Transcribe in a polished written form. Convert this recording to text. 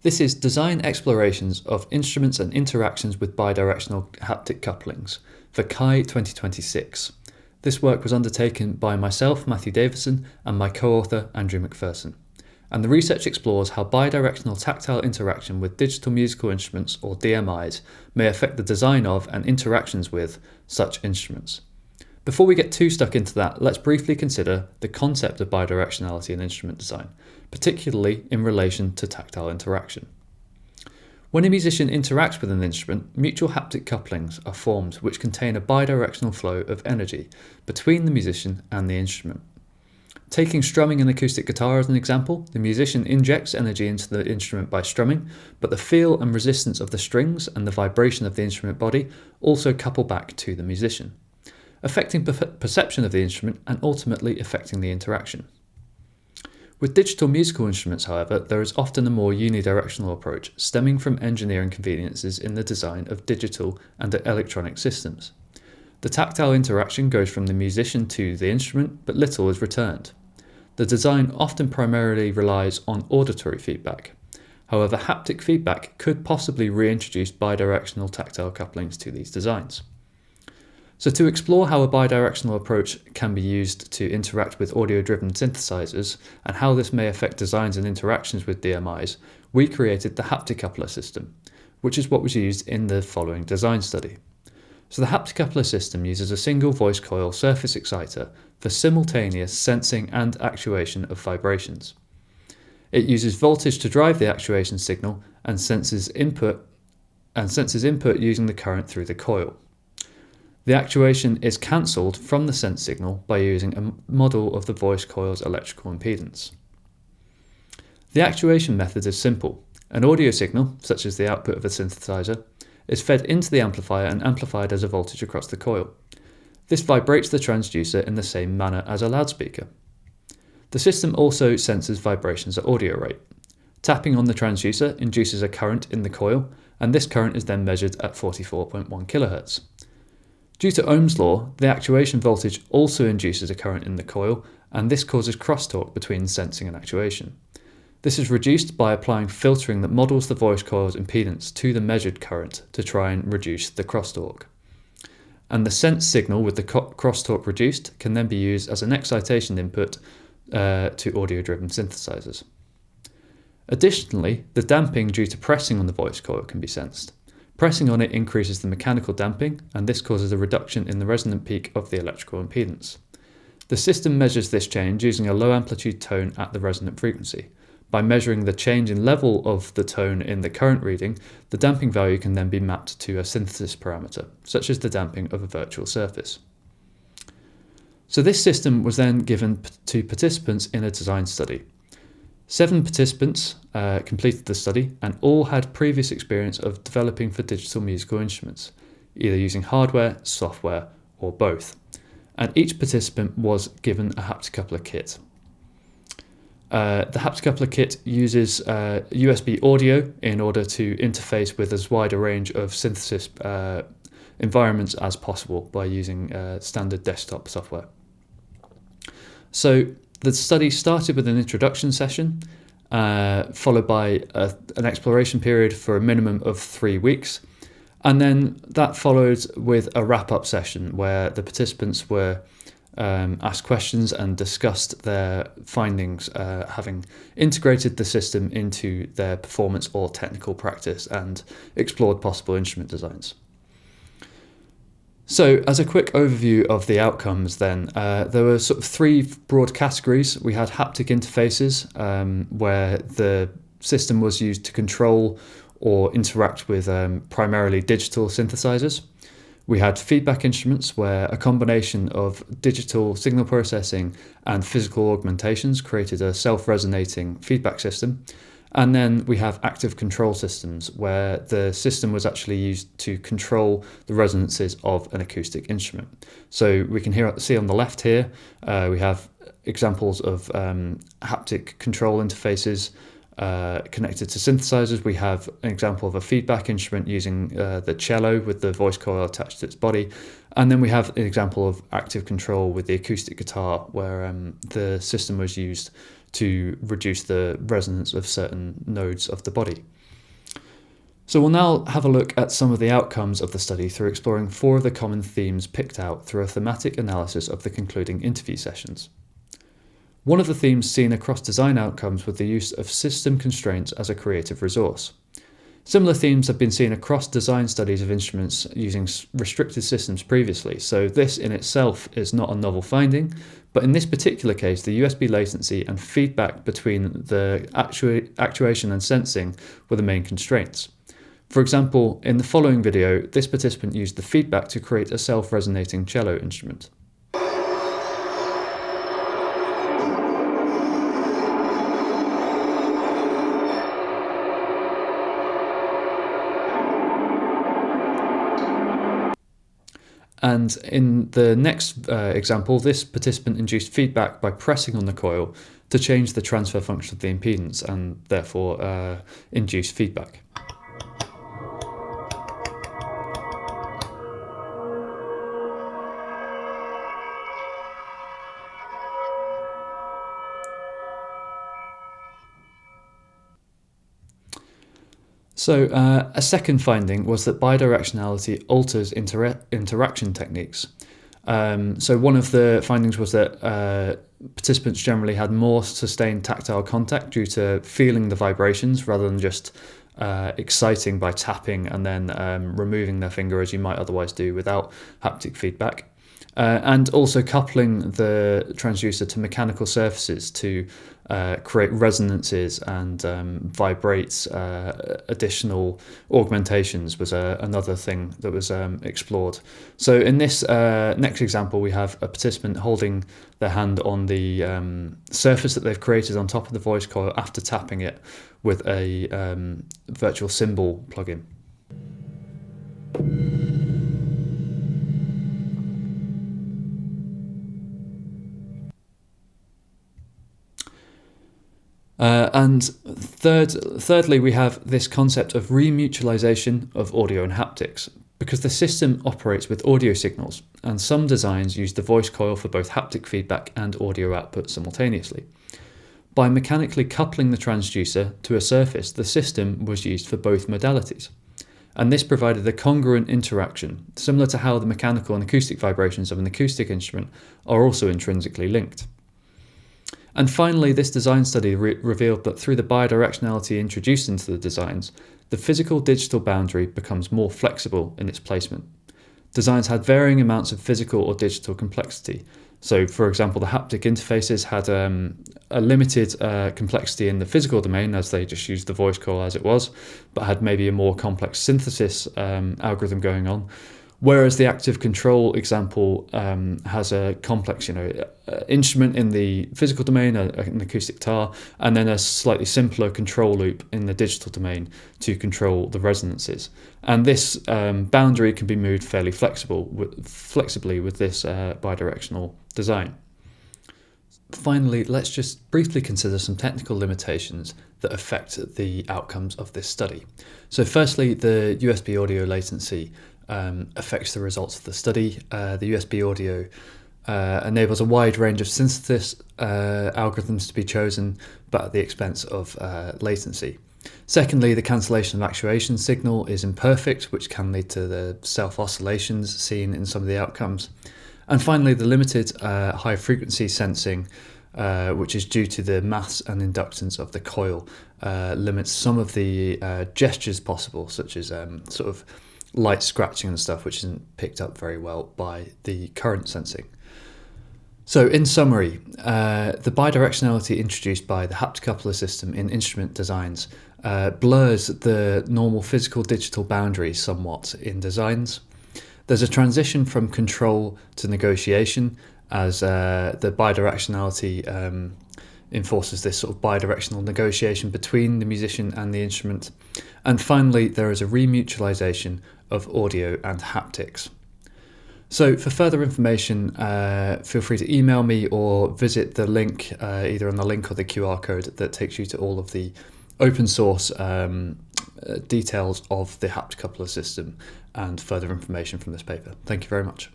This is Design Explorations of Instruments and Interactions with Bidirectional Haptic Couplings for CHI 2026. This work was undertaken by myself, Matthew Davison, and my co-author, Andrew McPherson. And the research explores how bidirectional tactile interaction with digital musical instruments, or DMIs, may affect the design of and interactions with such instruments. Before we get too stuck into that, let's briefly consider the concept of bidirectionality in instrument design, particularly in relation to tactile interaction. When a musician interacts with an instrument, mutual haptic couplings are formed which contain a bidirectional flow of energy between the musician and the instrument. Taking strumming and acoustic guitar as an example, the musician injects energy into the instrument by strumming, but the feel and resistance of the strings and the vibration of the instrument body also couple back to the musician, affecting perception of the instrument and ultimately affecting the interaction. With digital musical instruments, however, there is often a more unidirectional approach stemming from engineering conveniences in the design of digital and electronic systems. The tactile interaction goes from the musician to the instrument, but little is returned. The design often primarily relies on auditory feedback. However, haptic feedback could possibly reintroduce bidirectional tactile couplings to these designs. So to explore how a bidirectional approach can be used to interact with audio-driven synthesizers and how this may affect designs and interactions with DMIs, we created the HaptiCoupler system, which is what was used in the following design study. So the HaptiCoupler system uses a single voice coil surface exciter for simultaneous sensing and actuation of vibrations. It uses voltage to drive the actuation signal and senses input using the current through the coil. The actuation is cancelled from the sense signal by using a model of the voice coil's electrical impedance. The actuation method is simple. An audio signal, such as the output of a synthesizer, is fed into the amplifier and amplified as a voltage across the coil. This vibrates the transducer in the same manner as a loudspeaker. The system also senses vibrations at audio rate. Tapping on the transducer induces a current in the coil, and this current is then measured at 44.1 kHz. Due to Ohm's law, the actuation voltage also induces a current in the coil, and this causes crosstalk between sensing and actuation. This is reduced by applying filtering that models the voice coil's impedance to the measured current to try and reduce the crosstalk. And the sense signal with the crosstalk reduced can then be used as an excitation input to audio-driven synthesizers. Additionally, the damping due to pressing on the voice coil can be sensed. Pressing on it increases the mechanical damping, and this causes a reduction in the resonant peak of the electrical impedance. The system measures this change using a low amplitude tone at the resonant frequency. By measuring the change in level of the tone in the current reading, the damping value can then be mapped to a synthesis parameter, such as the damping of a virtual surface. So this system was then given to participants in a design study. 7 participants completed the study and all had previous experience of developing for digital musical instruments, either using hardware, software, or both. And each participant was given a HaptiCoupler kit. The HaptiCoupler kit uses USB audio in order to interface with as wide a range of synthesis environments as possible by using standard desktop software. So the study started with an introduction session, followed by an exploration period for a minimum of 3 weeks. And then that followed with a wrap-up session where the participants were asked questions and discussed their findings, having integrated the system into their performance or technical practice and explored possible instrument designs. So as a quick overview of the outcomes then, there were sort of 3 broad categories. We had haptic interfaces, where the system was used to control or interact with primarily digital synthesizers. We had feedback instruments where a combination of digital signal processing and physical augmentations created a self-resonating feedback system. And then we have active control systems where the system was actually used to control the resonances of an acoustic instrument. So we can see on the left here, we have examples of haptic control interfaces connected to synthesizers. We have an example of a feedback instrument using the cello with the voice coil attached to its body. And then we have an example of active control with the acoustic guitar where the system was used to reduce the resonance of certain nodes of the body. So we'll now have a look at some of the outcomes of the study through exploring 4 of the common themes picked out through a thematic analysis of the concluding interview sessions. One of the themes seen across design outcomes was the use of system constraints as a creative resource. Similar themes have been seen across design studies of instruments using restricted systems previously, so this in itself is not a novel finding, but in this particular case the USB latency and feedback between the actuation and sensing were the main constraints. For example, in the following video, this participant used the feedback to create a self-resonating cello instrument. And in the next example, this participant induced feedback by pressing on the coil to change the transfer function of the impedance and therefore induce feedback. So a second finding was that bidirectionality alters interaction techniques. So one of the findings was that participants generally had more sustained tactile contact due to feeling the vibrations rather than just exciting by tapping and then removing their finger as you might otherwise do without haptic feedback. And also coupling the transducer to mechanical surfaces to create resonances and vibrate additional augmentations was another thing that was explored. So in this next example, we have a participant holding their hand on the surface that they've created on top of the voice coil after tapping it with a virtual cymbal plugin. And thirdly, we have this concept of remutualization of audio and haptics, because the system operates with audio signals, and some designs use the voice coil for both haptic feedback and audio output simultaneously. By mechanically coupling the transducer to a surface, the system was used for both modalities. And this provided a congruent interaction, similar to how the mechanical and acoustic vibrations of an acoustic instrument are also intrinsically linked. And finally, this design study revealed that through the bidirectionality introduced into the designs, the physical-digital boundary becomes more flexible in its placement. Designs had varying amounts of physical or digital complexity. So, for example, the haptic interfaces had a limited complexity in the physical domain, as they just used the voice coil as it was, but had maybe a more complex synthesis algorithm going on. Whereas the active control example has a complex, instrument in the physical domain, an acoustic guitar, and then a slightly simpler control loop in the digital domain to control the resonances. And this boundary can be moved fairly flexibly with this bidirectional design. Finally, let's just briefly consider some technical limitations that affect the outcomes of this study. So firstly, the USB audio latency affects the results of the study. The USB audio enables a wide range of synthesis algorithms to be chosen, but at the expense of latency. Secondly, the cancellation of actuation signal is imperfect, which can lead to the self-oscillations seen in some of the outcomes. And finally, the limited high-frequency sensing, which is due to the mass and inductance of the coil, limits some of the gestures possible, such as sort of light scratching and stuff, which isn't picked up very well by the current sensing. So in summary, the bidirectionality introduced by the HaptiCoupler system in instrument designs blurs the normal physical-digital boundaries somewhat in designs. There's a transition from control to negotiation as the bidirectionality enforces this sort of bidirectional negotiation between the musician and the instrument. And finally, there is a remutualization of audio and haptics. So for further information, feel free to email me or visit the link, either on the link or the QR code that takes you to all of the open source details of the HaptiCoupler system and further information from this paper. Thank you very much.